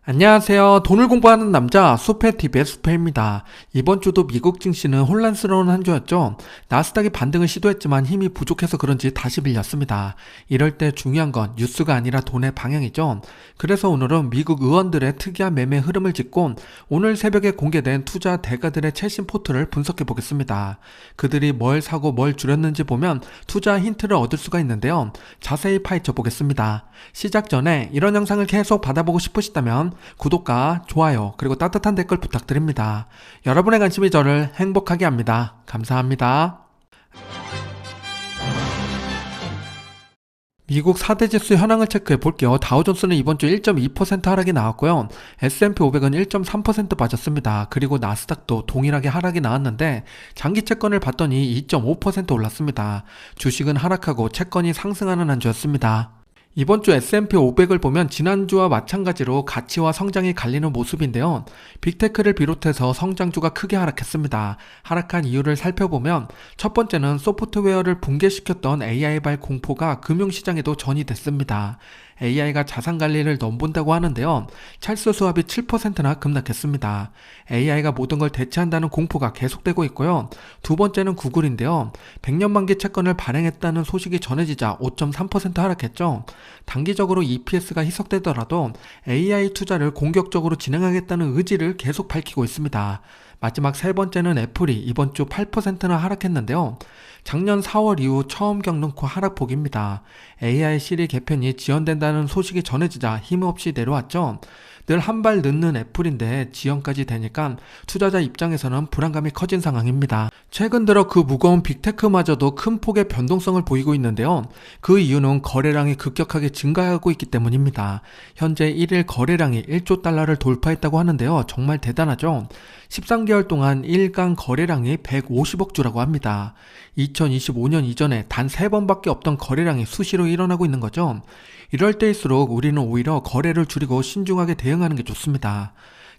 안녕하세요. 돈을 공부하는 남자 수페TV의 수페입니다. 이번 주도 미국 증시는 혼란스러운 한 주였죠. 나스닥이 반등을 시도했지만 힘이 부족해서 그런지 다시 밀렸습니다. 이럴 때 중요한 건 뉴스가 아니라 돈의 방향이죠. 그래서 오늘은 미국 의원들의 특이한 매매 흐름을 짚고 오늘 새벽에 공개된 투자 대가들의 최신 포트를 분석해 보겠습니다. 그들이 뭘 사고 뭘 줄였는지 보면 투자 힌트를 얻을 수가 있는데요. 자세히 파헤쳐 보겠습니다. 시작 전에 이런 영상을 계속 받아보고 싶으시다면 구독과 좋아요 그리고 따뜻한 댓글 부탁드립니다. 여러분의 관심이 저를 행복하게 합니다. 감사합니다. 미국 4대 지수 현황을 체크해 볼게요. 다우존스는 이번 주 1.2% 하락이 나왔고요. S&P 500은 1.3% 빠졌습니다. 그리고 나스닥도 동일하게 하락이 나왔는데 장기 채권을 봤더니 2.5% 올랐습니다. 주식은 하락하고 채권이 상승하는 한 주였습니다. 이번 주 S&P 500을 보면 지난주와 마찬가지로 가치와 성장이 갈리는 모습인데요. 빅테크를 비롯해서 성장주가 크게 하락했습니다. 하락한 이유를 살펴보면 첫 번째는 소프트웨어를 붕괴시켰던 AI발 공포가 금융시장에도 전이됐습니다. AI가 자산 관리를 넘본다고 하는데요. 찰스 수합이 7%나 급락했습니다. AI가 모든 걸 대체한다는 공포가 계속되고 있고요. 두 번째는 구글인데요. 100년 만기 채권을 발행했다는 소식이 전해지자 5.3% 하락했죠. 단기적으로 EPS가 희석되더라도 AI 투자를 공격적으로 진행하겠다는 의지를 계속 밝히고 있습니다. 마지막 세 번째는 애플이 이번 주 8%나 하락했는데요. 작년 4월 이후 처음 겪는 하락폭입니다. AI 시리 개편이 지연된다는 소식이 전해지자 힘없이 내려왔죠. 늘 한 발 늦는 애플인데 지연까지 되니까 투자자 입장에서는 불안감이 커진 상황입니다. 최근 들어 그 무거운 빅테크마저도 큰 폭의 변동성을 보이고 있는데요. 그 이유는 거래량이 급격하게 증가하고 있기 때문입니다. 현재 1일 거래량이 1조 달러를 돌파했다고 하는데요. 정말 대단하죠. 13개월 동안 일간 거래량이 150억 주라고 합니다. 2025년 이전에 단 3번밖에 없던 거래량이 수시로 일어나고 있는 거죠. 이럴 때일수록 우리는 오히려 거래를 줄이고 신중하게 대응하는 게 좋습니다.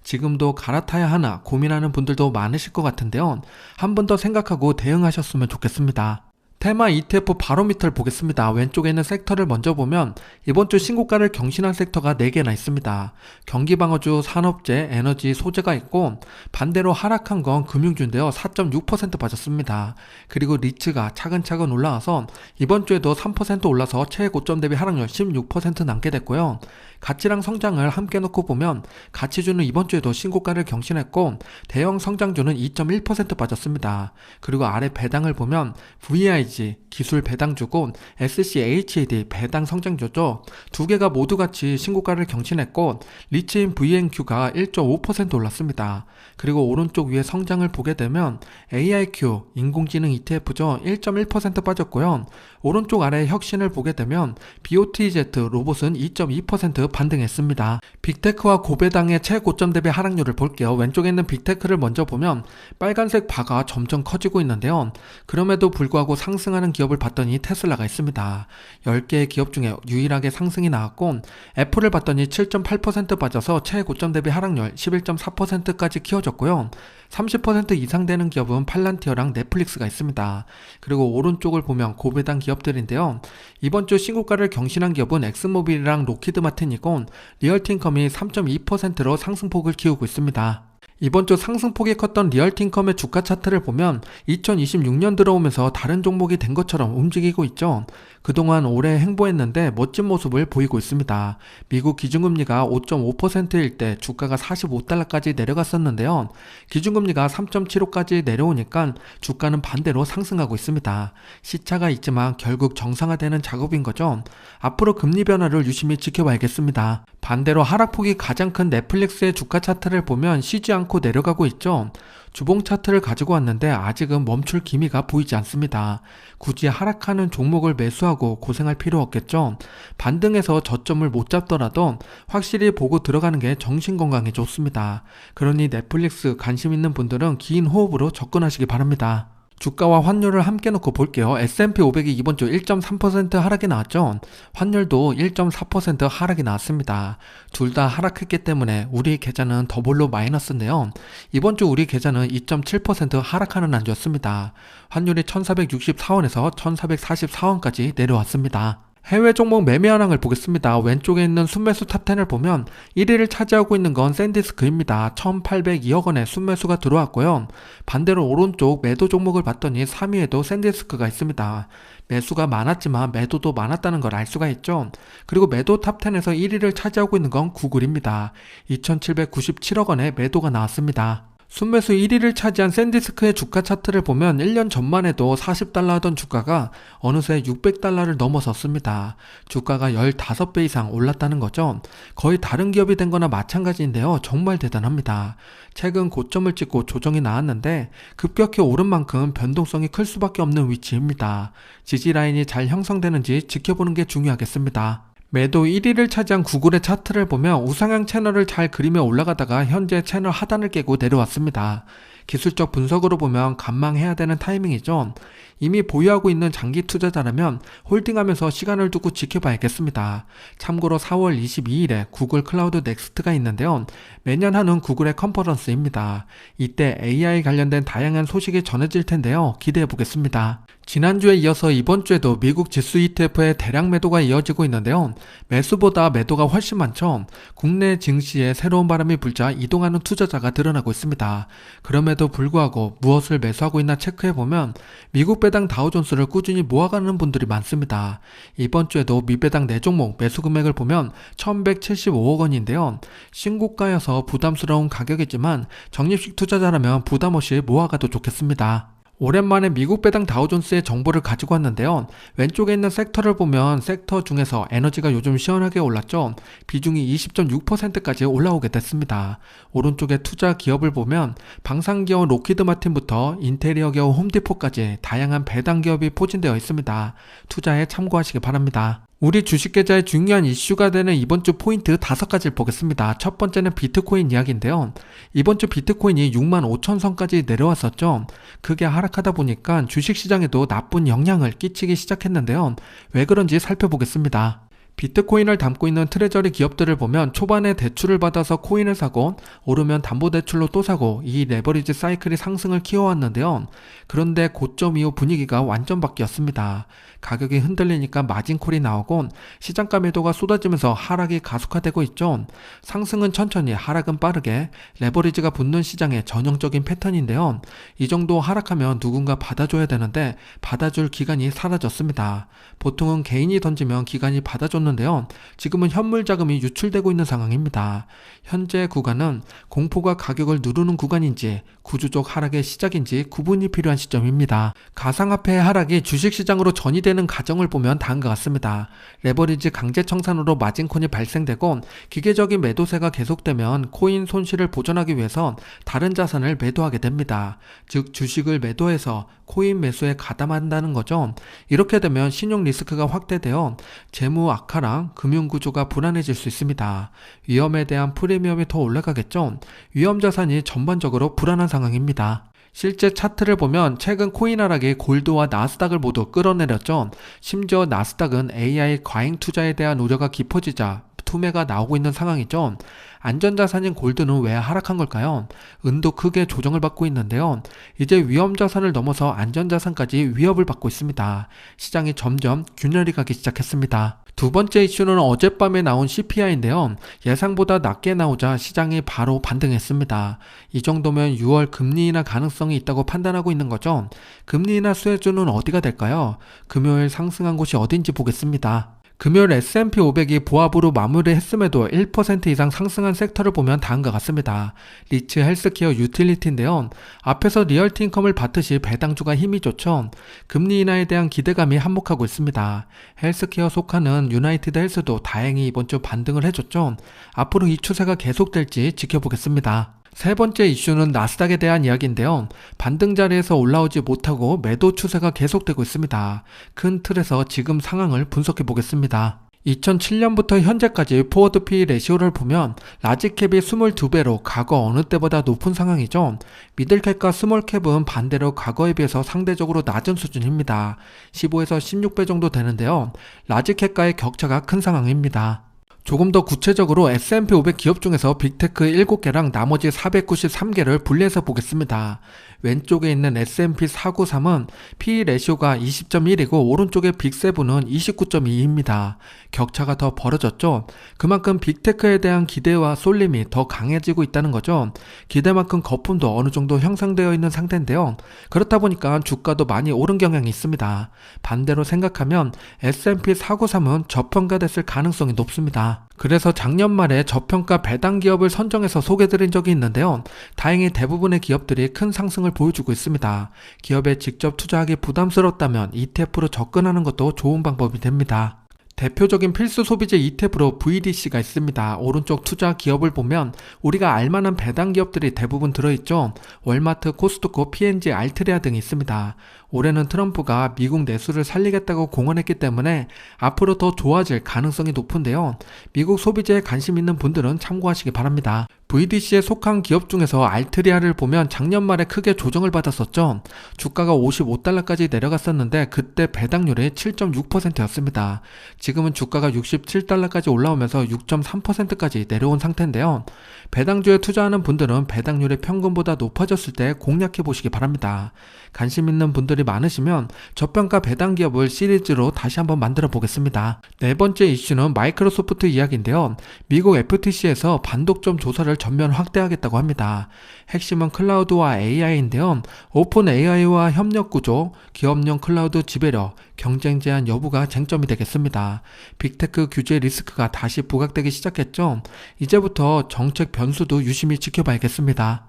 지금도 갈아타야 하나 고민하는 분들도 많으실 것 같은데요. 한 번 더 생각하고 대응하셨으면 좋겠습니다. 테마 ETF 바로미터를 보겠습니다. 왼쪽에 있는 섹터를 먼저 보면 이번 주 신고가를 경신한 섹터가 4개나 있습니다. 경기방어주, 산업재, 에너지, 소재가 있고 반대로 하락한 건 금융주인데요. 4.6% 빠졌습니다. 그리고 리츠가 차근차근 올라와서 이번 주에도 3% 올라서 최고점 대비 하락률 16% 남게 됐고요. 가치랑 성장을 함께 놓고 보면 가치주는 이번 주에도 신고가를 경신했고 대형 성장주는 2.1% 빠졌습니다. 그리고 아래 배당을 보면 VIG 기술 배당주고 SCHAD 배당 성장주죠. 두 개가 모두 같이 신고가를 경신했고 리츠인 VNQ가 1.5% 올랐습니다. 그리고 오른쪽 위에 성장을 보게 되면 AIQ 인공지능 ETF죠. 1.1% 빠졌고요. 오른쪽 아래 혁신을 보게 되면 BOTZ 로봇은 2.2% 반등했습니다. 빅테크와 고배당의 최고점 대비 하락률을 볼게요. 왼쪽에 있는 빅테크를 먼저 보면 빨간색 바가 점점 커지고 있는데요. 그럼에도 불구하고 상승하는 기업을 봤더니 테슬라가 있습니다. 10개의 기업 중에 유일하게 상승이 나왔고 애플을 봤더니 7.8% 빠져서 최고점 대비 하락률 11.4%까지 키워졌고요. 30% 이상 되는 기업은 팔란티어랑 넷플릭스가 있습니다. 그리고 오른쪽을 보면 고배당 기업들인데요. 이번 주 신고가를 경신한 기업은 엑스모빌이랑 로키드 마틴이고 리얼티인컴이 3.2%로 상승폭을 키우고 있습니다. 이번 주 상승폭이 컸던 리얼티인컴의 주가 차트를 보면 2026년 들어오면서 다른 종목이 된 것처럼 움직이고 있죠. 그동안 오래 행보했는데 멋진 모습을 보이고 있습니다. 미국 기준금리가 5.5%일 때 주가가 45달러까지 내려갔었는데요. 기준금리가 3.75까지 내려오니까 주가는 반대로 상승하고 있습니다. 시차가 있지만 결국 정상화되는 작업인 거죠. 앞으로 금리 변화를 유심히 지켜봐야겠습니다. 반대로 하락폭이 가장 큰 넷플릭스의 주가 차트를 보면 쉬지 않고 내려가고 있죠. 주봉 차트를 가지고 왔는데 아직은 멈출 기미가 보이지 않습니다. 굳이 하락하는 종목을 매수하고 고생할 필요 없겠죠. 반등해서 저점을 못 잡더라도 확실히 보고 들어가는 게 정신건강에 좋습니다. 그러니 넷플릭스 관심 있는 분들은 긴 호흡으로 접근하시기 바랍니다. 주가와 환율을 함께 놓고 볼게요. S&P 500이 이번 주 1.3% 하락이 나왔죠. 환율도 1.4% 하락이 나왔습니다. 둘 다 하락했기 때문에 우리 계좌는 더블로 마이너스인데요. 이번 주 우리 계좌는 2.7% 하락하는 한 주였습니다. 환율이 1464원에서 1444원까지 내려왔습니다. 해외 종목 매매 현황을 보겠습니다. 왼쪽에 있는 순매수 탑10을 보면 1위를 차지하고 있는 건 샌디스크입니다. 1802억 원의 순매수가 들어왔고요. 반대로 오른쪽 매도 종목을 봤더니 3위에도 샌디스크가 있습니다. 매수가 많았지만 매도도 많았다는 걸 알 수가 있죠. 그리고 매도 탑10에서 1위를 차지하고 있는 건 구글입니다. 2797억 원의 매도가 나왔습니다. 순매수 1위를 차지한 샌디스크의 주가 차트를 보면 1년 전만 해도 40달러 하던 주가가 어느새 600달러를 넘어섰습니다. 주가가 15배 이상 올랐다는 거죠. 거의 다른 기업이 된 거나 마찬가지인데요. 정말 대단합니다. 최근 고점을 찍고 조정이 나왔는데 급격히 오른 만큼 변동성이 클 수밖에 없는 위치입니다. 지지 라인이 잘 형성되는지 지켜보는 게 중요하겠습니다. 매도 1위를 차지한 구글의 차트를 보면 우상향 채널을 잘 그리며 올라가다가 현재 채널 하단을 깨고 내려왔습니다. 기술적 분석으로 보면 관망해야 되는 타이밍이죠. 이미 보유하고 있는 장기 투자자라면 홀딩하면서 시간을 두고 지켜봐야겠습니다. 참고로 4월 22일에 구글 클라우드 넥스트가 있는데요. 매년 하는 구글의 컨퍼런스입니다. 이때 AI 관련된 다양한 소식이 전해질 텐데요. 기대해 보겠습니다. 지난주에 이어서 이번 주에도 미국 지수 ETF의 대량 매도가 이어지고 있는데요. 매수보다 매도가 훨씬 많죠. 국내 증시에 새로운 바람이 불자 이동하는 투자자가 드러나고 있습니다. 그럼에도 불구하고 무엇을 매수하고 있나 체크해보면 미국 배당 다우존스를 꾸준히 모아가는 분들이 많습니다. 이번 주에도 미배당 4종목 매수 금액을 보면 1175억 원인데요. 신고가여서 부담스러운 가격이지만 적립식 투자자라면 부담없이 모아가도 좋겠습니다. 오랜만에 미국 배당 다우존스의 정보를 가지고 왔는데요. 왼쪽에 있는 섹터를 보면 섹터 중에서 에너지가 요즘 시원하게 올랐죠. 비중이 20.6%까지 올라오게 됐습니다. 오른쪽에 투자 기업을 보면 방산기업 로키드 마틴부터 인테리어 기업 홈디포까지 다양한 배당 기업이 포진되어 있습니다. 투자에 참고하시기 바랍니다. 우리 주식계좌의 중요한 이슈가 되는 이번 주 포인트 5가지를 보겠습니다. 첫 번째는 비트코인 이야기인데요. 이번 주 비트코인이 65,000선까지 내려왔었죠. 그게 하락하다 보니까 주식시장에도 나쁜 영향을 끼치기 시작했는데요. 왜 그런지 살펴보겠습니다. 비트코인을 담고 있는 트레저리 기업들을 보면 초반에 대출을 받아서 코인을 사고 오르면 담보대출로 또 사고 이 레버리지 사이클이 상승을 키워왔는데요. 그런데 고점 이후 분위기가 완전 바뀌었습니다. 가격이 흔들리니까 마진콜이 나오고 시장가 매도가 쏟아지면서 하락이 가속화되고 있죠. 상승은 천천히 하락은 빠르게 레버리지가 붙는 시장의 전형적인 패턴인데요. 이 정도 하락하면 누군가 받아줘야 되는데 받아줄 기관이 사라졌습니다. 보통은 개인이 던지면 기관이 받아줬는데요. 지금은 현물 자금이 유출되고 있는 상황입니다. 현재 구간은 공포가 가격을 누르는 구간인지 구조적 하락의 시작인지 구분이 필요한 시점입니다. 가상화폐의 하락이 주식시장으로 전이되는 과정을 보면 다음과 같습니다. 레버리지 강제 청산으로 마진콘이 발생되고 기계적인 매도세가 계속되면 코인 손실을 보전하기 위해서 다른 자산을 매도하게 됩니다. 즉 주식을 매도해서 코인 매수에 가담한다는 거죠. 이렇게 되면 신용 리스크가 확대되어 재무 악화랑 금융구조가 불안해질 수 있습니다. 위험에 대한 프리미엄이 더 올라가겠죠. 위험 자산이 전반적으로 불안한 상황입니다. 실제 차트를 보면 최근 코인 하락이 골드와 나스닥을 모두 끌어내렸죠. 심지어 나스닥은 AI 과잉 투자에 대한 우려가 깊어지자 투매가 나오고 있는 상황이죠. 안전자산인 골드는 왜 하락한 걸까요? 은도 크게 조정을 받고 있는데요. 이제 위험자산을 넘어서 안전자산까지 위협을 받고 있습니다. 시장이 점점 균열이 가기 시작했습니다. 두 번째 이슈는 어젯밤에 나온 CPI인데요. 예상보다 낮게 나오자 시장이 바로 반등했습니다. 이 정도면 6월 금리 인하 가능성이 있다고 판단하고 있는 거죠. 금리 인하 수혜주는 어디가 될까요? 금요일 상승한 곳이 어딘지 보겠습니다. 금요일 S&P 500이 보합으로 마무리했음에도 1% 이상 상승한 섹터를 보면 다음과 같습니다. 리츠 헬스케어 유틸리티인데요. 앞에서 리얼티 인컴을 받듯이 배당주가 힘이 좋죠. 금리 인하에 대한 기대감이 한몫하고 있습니다. 헬스케어 속하는 유나이티드 헬스도 다행히 이번 주 반등을 해줬죠. 앞으로 이 추세가 계속될지 지켜보겠습니다. 세 번째 이슈는 나스닥에 대한 이야기인데요. 반등 자리에서 올라오지 못하고 매도 추세가 계속되고 있습니다. 큰 틀에서 지금 상황을 분석해 보겠습니다. 2007년부터 현재까지 포워드 PE 레시오를 보면 라지캡이 22배로 과거 어느 때보다 높은 상황이죠. 미들캡과 스몰캡은 반대로 과거에 비해서 상대적으로 낮은 수준입니다. 15에서 16배 정도 되는데요. 라지캡과의 격차가 큰 상황입니다. 조금 더 구체적으로 S&P 500 기업 중에서 빅테크 7개랑 나머지 493개를 분리해서 보겠습니다. 왼쪽에 있는 S&P 493은 PE 레시오가 20.1이고 오른쪽에 빅7은 29.2입니다. 격차가 더 벌어졌죠. 그만큼 빅테크에 대한 기대와 쏠림이 더 강해지고 있다는 거죠. 기대만큼 거품도 어느 정도 형성되어 있는 상태인데요. 그렇다 보니까 주가도 많이 오른 경향이 있습니다. 반대로 생각하면 S&P 493은 저평가됐을 가능성이 높습니다. 그래서 작년 말에 저평가 배당 기업을 선정해서 소개드린 적이 있는데요. 다행히 대부분의 기업들이 큰 상승을 보여주고 있습니다. 기업에 직접 투자하기 부담스럽다면 ETF로 접근하는 것도 좋은 방법이 됩니다. 대표적인 필수 소비재 ETF로 VDC가 있습니다. 오른쪽 투자 기업을 보면 우리가 알만한 배당 기업들이 대부분 들어있죠. 월마트, 코스트코, P&G, 알트리아 등이 있습니다. 올해는 트럼프가 미국 내수를 살리겠다고 공언했기 때문에 앞으로 더 좋아질 가능성이 높은데요. 미국 소비재에 관심 있는 분들은 참고하시기 바랍니다. VDC에 속한 기업 중에서 알트리아를 보면 작년 말에 크게 조정을 받았었죠. 주가가 55달러까지 내려갔었는데 그때 배당률이 7.6%였습니다. 지금은 주가가 67달러까지 올라오면서 6.3%까지 내려온 상태인데요. 배당주에 투자하는 분들은 배당률이 평균보다 높아졌을 때 공략해 보시기 바랍니다. 관심 있는 분들이 많으시면 저평가 배당 기업을 시리즈로 다시 한번 만들어 보겠습니다. 네 번째 이슈는 마이크로소프트 이야기인데요. 미국 FTC에서 반독점 조사를 전면 확대하겠다고 합니다. 핵심은 클라우드와 AI인데요. 오픈 AI와 협력 구조, 기업용 클라우드 지배력, 경쟁 제한 여부가 쟁점이 되겠습니다. 빅테크 규제 리스크가 다시 부각되기 시작했죠. 이제부터 정책 변수도 유심히 지켜봐야겠습니다.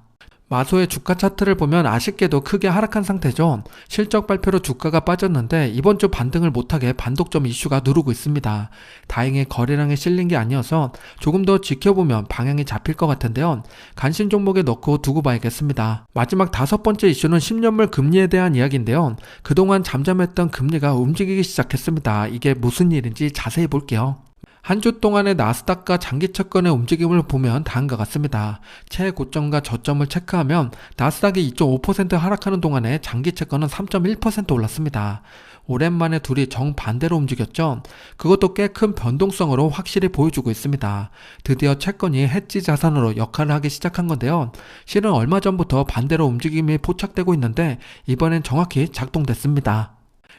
마소의 주가 차트를 보면 아쉽게도 크게 하락한 상태죠. 실적 발표로 주가가 빠졌는데 이번 주 반등을 못하게 반독점 이슈가 누르고 있습니다. 다행히 거래량에 실린 게 아니어서 조금 더 지켜보면 방향이 잡힐 것 같은데요. 관심 종목에 넣고 두고 봐야겠습니다. 마지막 다섯 번째 이슈는 10년물 금리에 대한 이야기인데요. 그동안 잠잠했던 금리가 움직이기 시작했습니다. 이게 무슨 일인지 자세히 볼게요. 한 주 동안의 나스닥과 장기 채권의 움직임을 보면 다음과 같습니다. 최고점과 저점을 체크하면 나스닥이 2.5% 하락하는 동안에 장기 채권은 3.1% 올랐습니다. 오랜만에 둘이 정반대로 움직였죠. 그것도 꽤 큰 변동성으로 확실히 보여주고 있습니다. 드디어 채권이 해지 자산으로 역할을 하기 시작한 건데요. 실은 얼마 전부터 반대로 움직임이 포착되고 있는데 이번엔 정확히 작동됐습니다.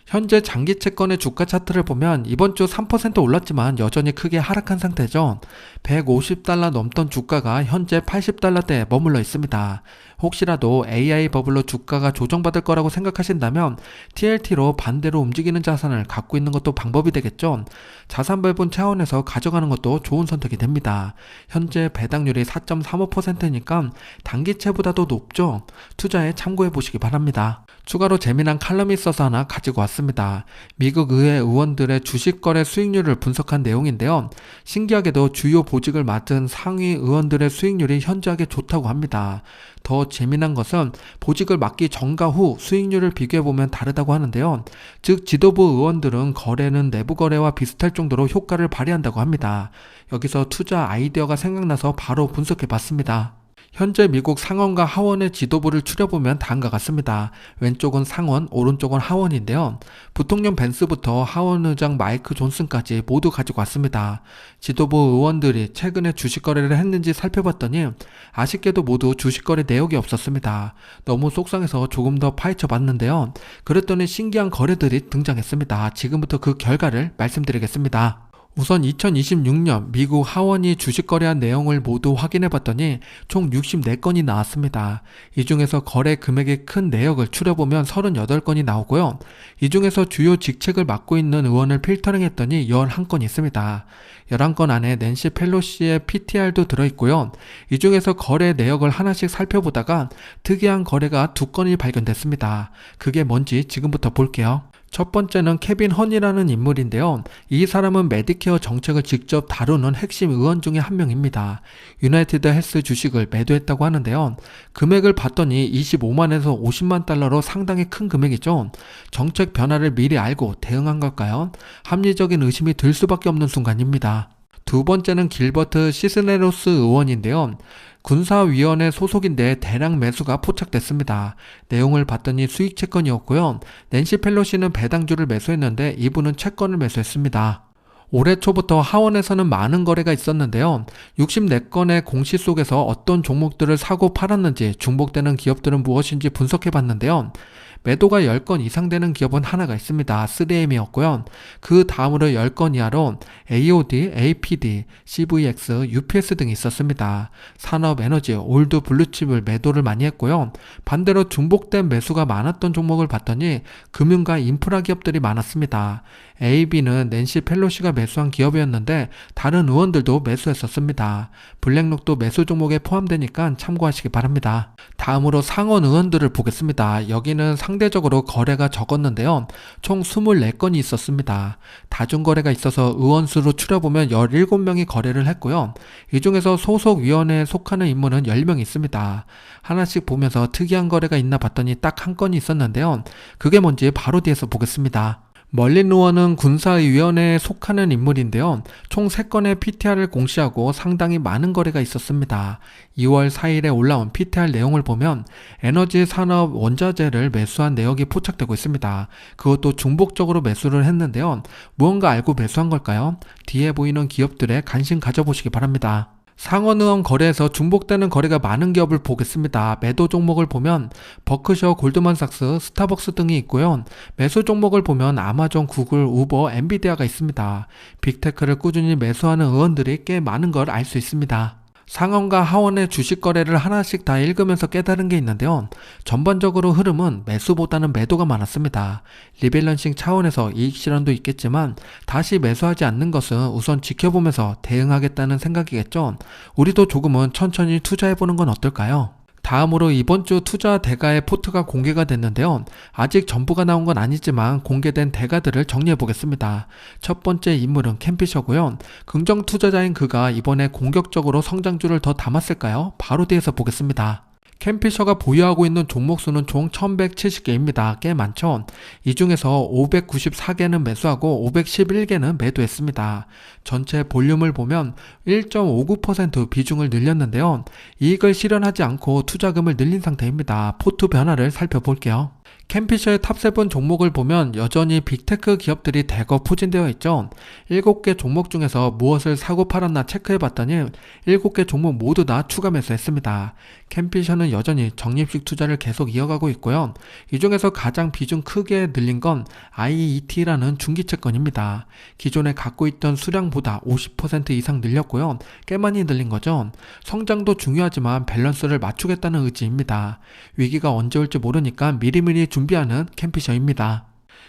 현재 장기 채권의 주가 차트를 보면 이번 주 3% 올랐지만 여전히 크게 하락한 상태죠. 150달러 넘던 주가가 현재 80달러대에 머물러 있습니다. 혹시라도 AI 버블로 주가가 조정받을 거라고 생각하신다면 TLT로 반대로 움직이는 자산을 갖고 있는 것도 방법이 되겠죠. 자산 배분 차원에서 가져가는 것도 좋은 선택이 됩니다. 현재 배당률이 4.35%니까 단기채보다도 높죠. 투자에 참고해 보시기 바랍니다. 추가로 재미난 칼럼이 있어서 하나 가지고 왔습니다. 미국 의회 의원들의 주식거래 수익률을 분석한 내용인데요. 신기하게도 주요 보직을 맡은 상위 의원들의 수익률이 현저하게 좋다고 합니다. 더 재미난 것은 보직을 맡기 전과 후 수익률을 비교해보면 다르다고 하는데요. 즉 지도부 의원들은 거래는 내부 거래와 비슷할 정도로 효과를 발휘한다고 합니다. 여기서 투자 아이디어가 생각나서 바로 분석해봤습니다. 현재 미국 상원과 하원의 지도부를 추려보면 다음과 같습니다. 왼쪽은 상원, 오른쪽은 하원인데요. 부통령 벤스부터 하원 의장 마이크 존슨까지 모두 가지고 왔습니다. 지도부 의원들이 최근에 주식 거래를 했는지 살펴봤더니 아쉽게도 모두 주식 거래 내역이 없었습니다. 너무 속상해서 조금 더 파헤쳐 봤는데요. 그랬더니 신기한 거래들이 등장했습니다. 지금부터 그 결과를 말씀드리겠습니다. 우선 2026년 미국 하원이 주식 거래한 내용을 모두 확인해봤더니 총 64건이 나왔습니다. 이 중에서 거래 금액이 큰 내역을 추려보면 38건이 나오고요. 이 중에서 주요 직책을 맡고 있는 의원을 필터링했더니 11건이 있습니다. 11건 안에 낸시 펠로시의 PTR도 들어있고요. 이 중에서 거래 내역을 하나씩 살펴보다가 특이한 거래가 2건이 발견됐습니다. 그게 뭔지 지금부터 볼게요. 첫 번째는 케빈 허니라는 인물인데요. 이 사람은 메디케어 정책을 직접 다루는 핵심 의원 중에 한 명입니다. 유나이티드 헬스 주식을 매도했다고 하는데요. 금액을 봤더니 25만에서 50만 달러로 상당히 큰 금액이죠. 정책 변화를 미리 알고 대응한 걸까요? 합리적인 의심이 들 수밖에 없는 순간입니다. 두 번째는 길버트 시스네로스 의원인데요. 군사위원회 소속인데 대량 매수가 포착됐습니다. 내용을 봤더니 수익 채권이었고요. 낸시 펠로시는 배당주를 매수했는데 이분은 채권을 매수했습니다. 올해 초부터 하원에서는 많은 거래가 있었는데요. 64건의 공시 속에서 어떤 종목들을 사고 팔았는지, 중복되는 기업들은 무엇인지 분석해 봤는데요. 매도가 10건 이상 되는 기업은 하나가 있습니다. 3M이었고요. 그 다음으로 10건 이하로 AOD, APD, CVX, UPS 등이 있었습니다. 산업, 에너지, 올드, 블루칩을 매도를 많이 했고요. 반대로 중복된 매수가 많았던 종목을 봤더니 금융과 인프라 기업들이 많았습니다. AB는 낸시 펠로시가 매수한 기업이었는데 다른 의원들도 매수했었습니다. 블랙록도 매수 종목에 포함되니까 참고하시기 바랍니다. 다음으로 상원 의원들을 보겠습니다. 여기는 상대적으로 거래가 적었는데요. 총 24건이 있었습니다. 다중거래가 있어서 의원 수로 추려보면 17명이 거래를 했고요. 이 중에서 소속위원회에 속하는 인물은 10명 있습니다. 하나씩 보면서 특이한 거래가 있나 봤더니 딱 한 건이 있었는데요. 그게 뭔지 바로 뒤에서 보겠습니다. 멀린 의원은 군사위원회에 속하는 인물인데요. 총 3건의 PTR을 공시하고 상당히 많은 거래가 있었습니다. 2월 4일에 올라온 PTR 내용을 보면 에너지 산업 원자재를 매수한 내역이 포착되고 있습니다. 그것도 중복적으로 매수를 했는데요. 무언가 알고 매수한 걸까요? 뒤에 보이는 기업들에 관심 가져보시기 바랍니다. 상원의원 거래에서 중복되는 거래가 많은 기업을 보겠습니다. 매도 종목을 보면 버크셔, 골드만삭스, 스타벅스 등이 있고요. 매수 종목을 보면 아마존, 구글, 우버, 엔비디아가 있습니다. 빅테크를 꾸준히 매수하는 의원들이 꽤 많은 걸 알 수 있습니다. 상원과 하원의 주식 거래를 하나씩 다 읽으면서 깨달은 게 있는데요. 전반적으로 흐름은 매수보다는 매도가 많았습니다. 리밸런싱 차원에서 이익 실현도 있겠지만 다시 매수하지 않는 것은 우선 지켜보면서 대응하겠다는 생각이겠죠. 우리도 조금은 천천히 투자해보는 건 어떨까요? 다음으로 이번 주 투자 대가의 포트가 공개가 됐는데요. 아직 전부가 나온 건 아니지만 공개된 대가들을 정리해 보겠습니다. 첫 번째 인물은 캠피셔고요. 긍정 투자자인 그가 이번에 공격적으로 성장주를 더 담았을까요? 바로 뒤에서 보겠습니다. 캠피셔가 보유하고 있는 종목 수는 총 1170개입니다. 꽤 많죠? 이 중에서 594개는 매수하고 511개는 매도했습니다. 전체 볼륨을 보면 1.59% 비중을 늘렸는데요. 이익을 실현하지 않고 투자금을 늘린 상태입니다. 포트 변화를 살펴볼게요. 캠피셔의 탑7 종목을 보면 여전히 빅테크 기업들이 대거 포진되어 있죠. 7개 종목 중에서 무엇을 사고 팔았나 체크해봤더니 7개 종목 모두 다 추가 매수했습니다. 캠피셔는 여전히 적립식 투자를 계속 이어가고 있고요. 이 중에서 가장 비중 크게 늘린 건 IET라는 중기채권입니다. 기존에 갖고 있던 수량보다 50% 이상 늘렸고요. 꽤 많이 늘린 거죠. 성장도 중요하지만 밸런스를 맞추겠다는 의지입니다. 위기가 언제 올지 모르니까 미리미리 준비하는 캠피셔입니다.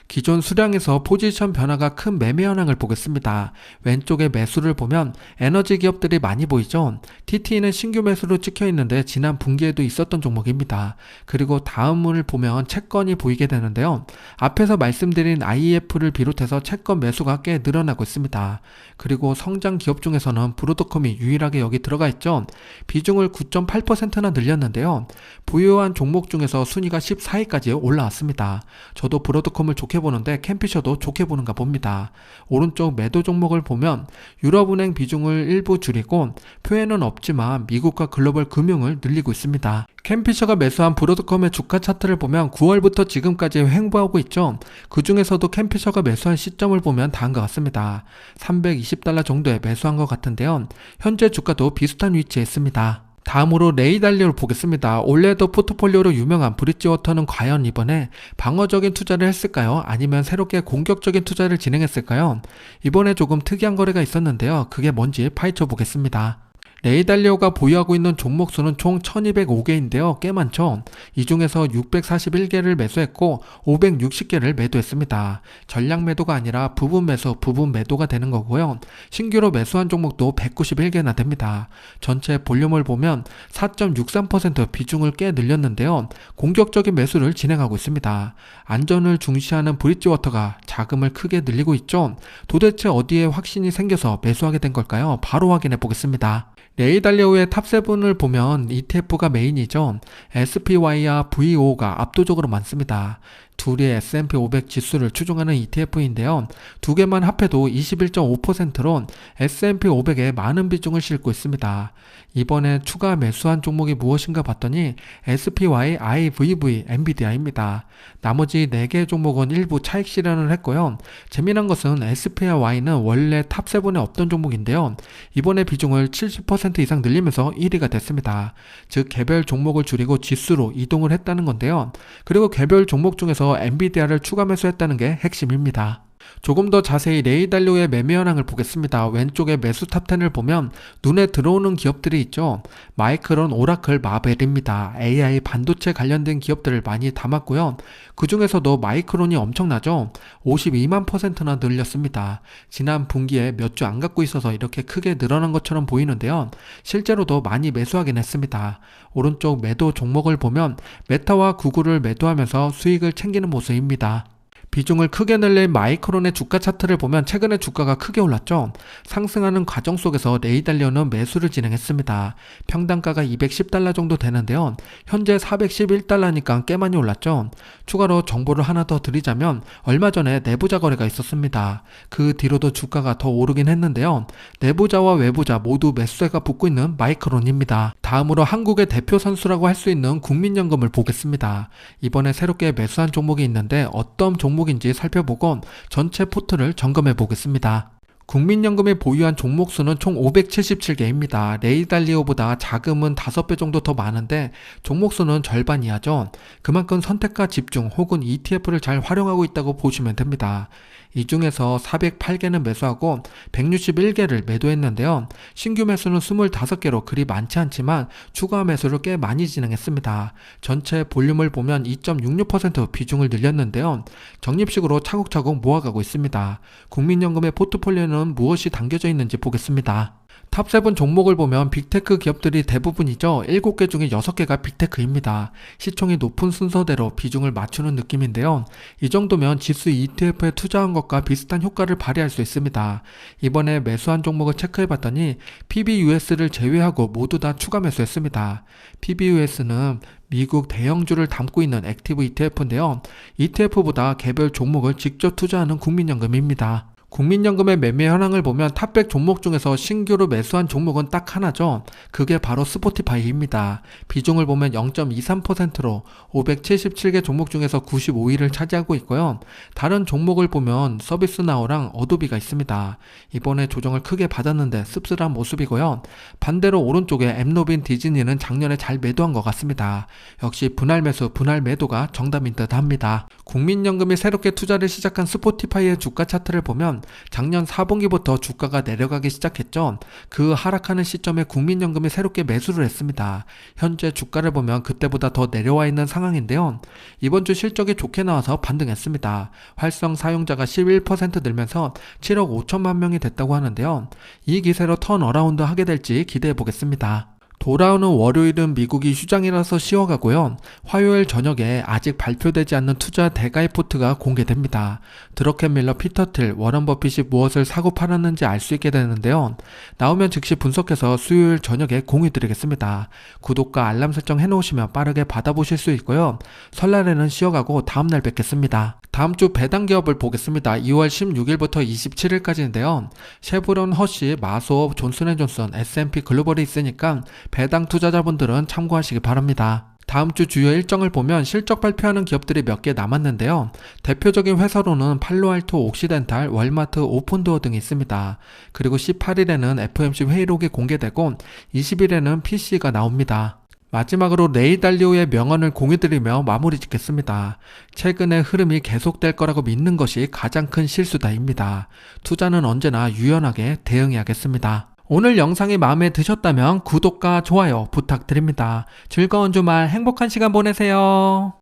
기존 수량에서 포지션 변화가 큰 매매 현황을 보겠습니다. 왼쪽에 매수를 보면 에너지 기업들이 많이 보이죠. TT는 신규 매수로 찍혀 있는데 지난 분기에도 있었던 종목입니다. 그리고 다음을 보면 채권이 보이게 되는데요. 앞에서 말씀드린 IEF를 비롯해서 채권 매수가 꽤 늘어나고 있습니다. 그리고 성장 기업 중에서는 브로드컴이 유일하게 여기 들어가 있죠. 비중을 9.8%나 늘렸는데요. 보유한 종목 중에서 순위가 14위까지 올라왔습니다. 저도 브로드컴을 좋게 보는데 캠피셔도 좋게 보는가 봅니다. 오른쪽 매도 종목을 보면 유럽은행 비중을 일부 줄이고 표에는 없지만 미국과 글로벌 금융을 늘리고 있습니다. 캠피셔가 매수한 브로드컴의 주가 차트를 보면 9월부터 지금까지 횡보하고 있죠. 그 중에서도 캠피셔가 매수한 시점을 보면 다음과 같습니다. $320 정도에 매수한 것 같은데요. 현재 주가도 비슷한 위치에 있습니다. 다음으로 레이달리오를 보겠습니다. 올해도 포트폴리오로 유명한 브릿지워터는 과연 이번에 방어적인 투자를 했을까요? 아니면 새롭게 공격적인 투자를 진행했을까요? 이번에 조금 특이한 거래가 있었는데요. 그게 뭔지 파헤쳐 보겠습니다. 레이달리오가 보유하고 있는 종목 수는 총 1205개인데요. 꽤 많죠? 이 중에서 641개를 매수했고 560개를 매도했습니다. 전량 매도가 아니라 부분 매수, 부분 매도가 되는 거고요. 신규로 매수한 종목도 191개나 됩니다. 전체 볼륨을 보면 4.63% 비중을 꽤 늘렸는데요. 공격적인 매수를 진행하고 있습니다. 안전을 중시하는 브릿지워터가 자금을 크게 늘리고 있죠. 도대체 어디에 확신이 생겨서 매수하게 된 걸까요? 바로 확인해 보겠습니다. 레이달리오의 탑7을 보면 ETF가 메인이죠. SPY와 VO가 압도적으로 많습니다. 둘이 S&P 500 지수를 추종하는 ETF인데요. 두 개만 합해도 21.5%로 S&P 500에 많은 비중을 싣고 있습니다. 이번에 추가 매수한 종목이 무엇인가 봤더니 SPY, IVV, 엔비디아입니다. 나머지 4개 종목은 일부 차익 실현을 했고요. 재미난 것은 SPY는 원래 탑7에 없던 종목인데요. 이번에 비중을 70% 이상 늘리면서 1위가 됐습니다. 즉 개별 종목을 줄이고 지수로 이동을 했다는 건데요. 그리고 개별 종목 중에서 엔비디아를 추가 매수했다는 게 핵심입니다. 조금 더 자세히 레이달리오의 매매 현황을 보겠습니다. 왼쪽에 매수 탑10을 보면 눈에 들어오는 기업들이 있죠. 마이크론, 오라클, 마벨입니다. AI 반도체 관련된 기업들을 많이 담았고요. 그 중에서도 마이크론이 엄청나죠. 52만%나 늘렸습니다. 지난 분기에 몇 주 안 갖고 있어서 이렇게 크게 늘어난 것처럼 보이는데요. 실제로도 많이 매수하긴 했습니다. 오른쪽 매도 종목을 보면 메타와 구글을 매도하면서 수익을 챙기는 모습입니다. 비중을 크게 늘린 마이크론의 주가 차트를 보면 최근에 주가가 크게 올랐죠. 상승하는 과정 속에서 레이달리오는 매수를 진행했습니다. 평단가가 210달러 정도 되는데요. 현재 411달러니까 꽤 많이 올랐죠. 추가로 정보를 하나 더 드리자면 얼마 전에 내부자 거래가 있었습니다. 그 뒤로도 주가가 더 오르긴 했는데요. 내부자와 외부자 모두 매수세가 붙고 있는 마이크론입니다. 다음으로 한국의 대표 선수라고 할 수 있는 국민연금을 보겠습니다. 이번에 새롭게 매수한 종목이 있는데 어떤 종목인지 살펴보고 전체 포트를 점검해 보겠습니다. 국민연금이 보유한 종목 수는 총 577개입니다. 레이달리오보다 자금은 5배 정도 더 많은데 종목 수는 절반 이하죠. 그만큼 선택과 집중 혹은 ETF를 잘 활용하고 있다고 보시면 됩니다. 이 중에서 408개는 매수하고 161개를 매도했는데요. 신규 매수는 25개로 그리 많지 않지만 추가 매수를 꽤 많이 진행했습니다. 전체 볼륨을 보면 2.66% 비중을 늘렸는데요. 적립식으로 차곡차곡 모아가고 있습니다. 국민연금의 포트폴리오는 무엇이 담겨져 있는지 보겠습니다. 탑7 종목을 보면 빅테크 기업들이 대부분이죠. 7개 중에 6개가 빅테크입니다. 시총이 높은 순서대로 비중을 맞추는 느낌인데요. 이 정도면 지수 ETF에 투자한 것과 비슷한 효과를 발휘할 수 있습니다. 이번에 매수한 종목을 체크해봤더니 PBUS를 제외하고 모두 다 추가 매수했습니다. PBUS는 미국 대형주를 담고 있는 액티브 ETF인데요. ETF보다 개별 종목을 직접 투자하는 국민연금입니다. 국민연금의 매매 현황을 보면 탑100 종목 중에서 신규로 매수한 종목은 딱 하나죠. 그게 바로 스포티파이입니다. 비중을 보면 0.23%로 577개 종목 중에서 95위를 차지하고 있고요. 다른 종목을 보면 서비스나우랑 어도비가 있습니다. 이번에 조정을 크게 받았는데 씁쓸한 모습이고요. 반대로 오른쪽에 엠노빈 디즈니는 작년에 잘 매도한 것 같습니다. 역시 분할 매수, 분할 매도가 정답인 듯 합니다. 국민연금이 새롭게 투자를 시작한 스포티파이의 주가 차트를 보면 작년 4분기부터 주가가 내려가기 시작했죠. 그 하락하는 시점에 국민연금이 새롭게 매수를 했습니다. 현재 주가를 보면 그때보다 더 내려와 있는 상황인데요. 이번 주 실적이 좋게 나와서 반등했습니다. 활성 사용자가 11% 늘면서 7억 5천만 명이 됐다고 하는데요. 이 기세로 턴어라운드 하게 될지 기대해 보겠습니다. 돌아오는 월요일은 미국이 휴장이라서 쉬어가고요. 화요일 저녁에 아직 발표되지 않는 투자 대가입 포트가 공개됩니다. 드러켄 밀러, 피터 틸, 워런 버핏이 무엇을 사고 팔았는지 알 수 있게 되는데요. 나오면 즉시 분석해서 수요일 저녁에 공유드리겠습니다. 구독과 알람 설정 해놓으시면 빠르게 받아보실 수 있고요. 설날에는 쉬어가고 다음날 뵙겠습니다. 다음 주 배당 기업을 보겠습니다. 2월 16일부터 27일까지인데요. 쉐브론, 허쉬, 마소, 존슨앤존슨, S&P 글로벌이 있으니까 배당 투자자분들은 참고하시기 바랍니다. 다음 주 주요 일정을 보면 실적 발표하는 기업들이 몇 개 남았는데요. 대표적인 회사로는 팔로알토, 옥시덴탈, 월마트, 오픈도어 등이 있습니다. 그리고 18일에는 FOMC 회의록이 공개되고 20일에는 PC가 나옵니다. 마지막으로 레이달리오의 명언을 공유드리며 마무리 짓겠습니다. 최근의 흐름이 계속될 거라고 믿는 것이 가장 큰 실수다입니다. 투자는 언제나 유연하게 대응해야겠습니다. 오늘 영상이 마음에 드셨다면 구독과 좋아요 부탁드립니다. 즐거운 주말 행복한 시간 보내세요.